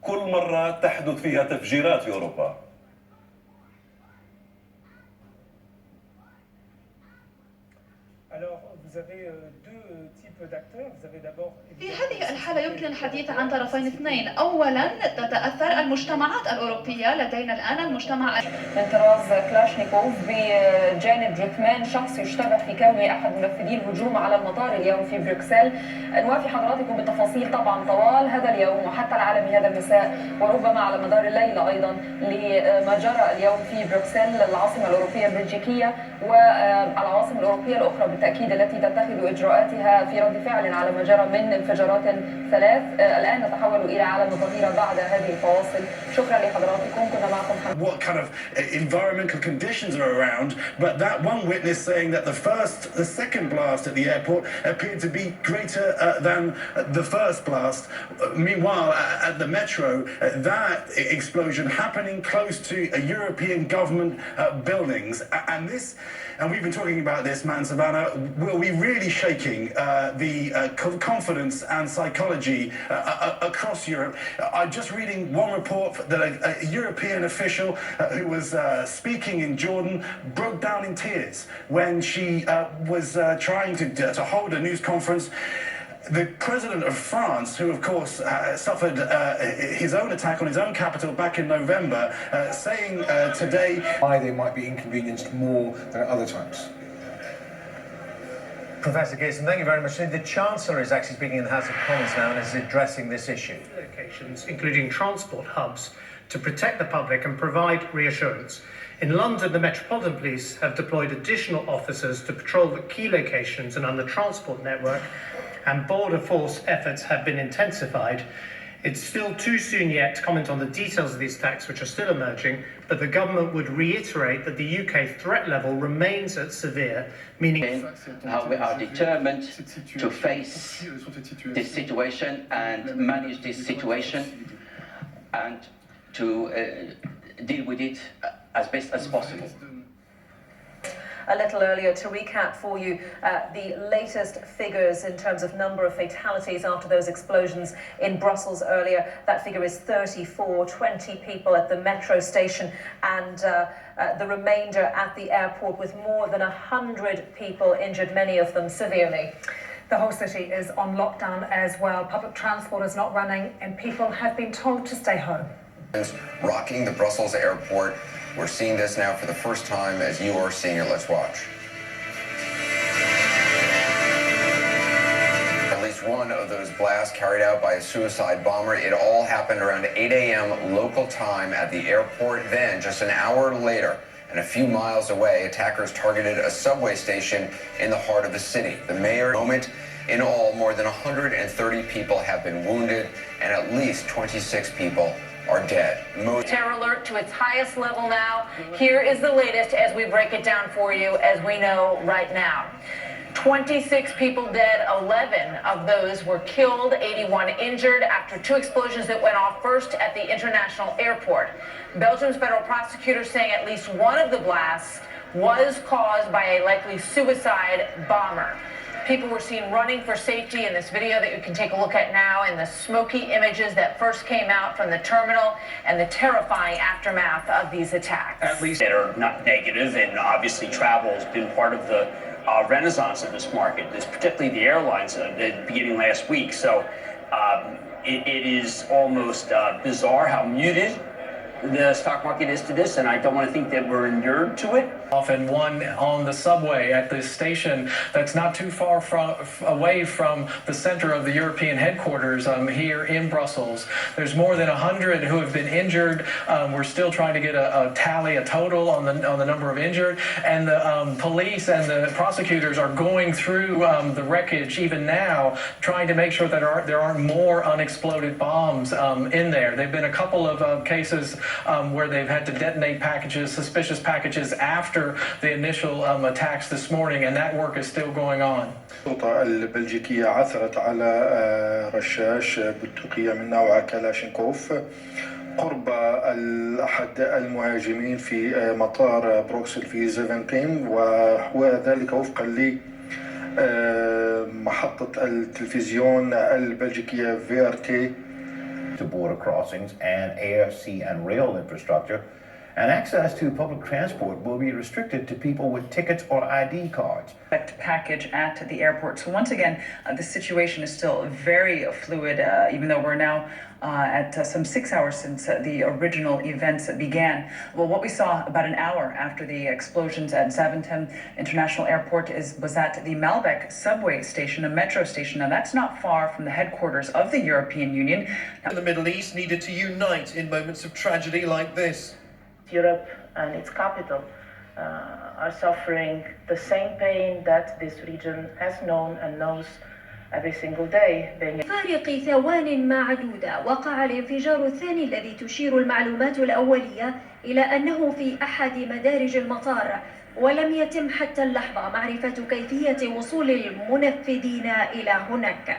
كل مرة تحدث فيها تفجيرات في أوروبا. في هذه الحالة يمكن الحديث عن طرفين اثنين. أولا تتأثر المجتمعات الأوروبية. لدينا الآن المجتمع من طراز كلاشنيكوف بجانب جثمان شخص يشتبه في كونه أحد منفذي الهجوم على المطار اليوم في بروكسل. نوافي حضراتكم بالتفاصيل طبعا طوال هذا اليوم وحتى العالمي هذا المساء وربما على مدار الليلة أيضا لما جرى اليوم في بروكسل العاصمة الأوروبية البلجيكية والعواصم الأوروبية الأخرى بالتأكيد التي تتخذ إجراءاتها في رد فعل على ما جرى من انفجارات ثلاث. الآن نتحول إلى عالم الظهيرة بعد هذه الفواصل. شكرا لحضراتكم. كنا معكم What kind of environmental conditions are around, but that one witness saying that the second blast at the airport appeared to be greater than the first blast. Meanwhile, at the metro, that explosion happening close to a European government buildings, and we've been talking about this, Matt and Savannah, will be really shaking the confidence and psychology across Europe. I'm just reading one report that a European official who was speaking in Jordan broke down in tears when she was trying to hold a news conference. The president of France, who of course suffered his own attack on his own capital back in November, saying today why they might be inconvenienced more than at other times. Professor Gearson, thank you very much. The Chancellor is actually speaking in the House of Commons now and is addressing this issue. Locations, including transport hubs, to protect the public and provide reassurance. In London, the Metropolitan Police have deployed additional officers to patrol the key locations and on the transport network, and border force efforts have been intensified. It's still too soon yet to comment on the details of these attacks, which are still emerging, but the government would reiterate that the UK threat level remains at severe, meaning how we are determined to face this situation and manage this situation and to deal with it as best as possible. A little earlier to recap for you the latest figures in terms of number of fatalities after those explosions in Brussels earlier. That figure is 34, 20 people at the metro station and the remainder at the airport, with more than 100 people injured, many of them severely. The whole city is on lockdown as well. Public transport is not running and people have been told to stay home. Rocking the Brussels airport. We're seeing this now for the first time as you are seeing it. Let's watch. At least one of those blasts carried out by a suicide bomber. It all happened around 8 a.m. local time at the airport. Then, just an hour later, and a few miles away, attackers targeted a subway station in the heart of the city. The mayor moment. In all, more than 130 people have been wounded, and at least 26 people are dead. Terror alert to its highest level now. Here is the latest as we break it down for you as we know right now. 26 people dead, 11 of those were killed, 81 injured after two explosions that went off first at the international airport. Belgium's federal prosecutors saying at least one of the blasts was caused by a likely suicide bomber. People were seen running for safety in this video that you can take a look at now, and the smoky images that first came out from the terminal and the terrifying aftermath of these attacks. At least that are not negative, and obviously travel has been part of the renaissance of this market, particularly the airlines beginning last week. So it is almost bizarre how muted the stock market is to this, and I don't want to think that we're inured to it. Often one on the subway at the station that's not too far away from the center of the European headquarters here in Brussels. There's more than 100 who have been injured. We're still trying to get a tally, a total on the number of injured, and the police and the prosecutors are going through the wreckage even now, trying to make sure that there aren't more unexploded bombs in there. There've been a couple of cases where they've had to detonate packages, suspicious packages, after the initial attacks this morning, and that work is still going on. السلطة البلجيكية عثرت على رشاش بندقية من نوع كلاشينكوف قرب أحد المهاجمين في مطار بروكسل في زيفنتيم، وذلك وفقا لمحطة التلفزيون البلجيكية VRT. to border crossings and air, sea, and rail infrastructure, and access to public transport will be restricted to people with tickets or ID cards. Package at the airport. So once again, the situation is still very fluid, even though we're now at some 6 hours since the original events began. Well, what we saw about an hour after the explosions at Zaventem International Airport was at the Malbec subway station, a metro station. Now that's not far from the headquarters of the European Union. The Middle East needed to unite in moments of tragedy like this. Europe and its capital are suffering the same pain that this region has known and knows every single day. فارق ثوان معدودة وقع الانفجار الثاني الذي تشير المعلومات الأولية إلى أنه في أحد مدارج المطار، ولم يتم حتى اللحظة معرفة كيفية وصول المنفذين إلى هناك.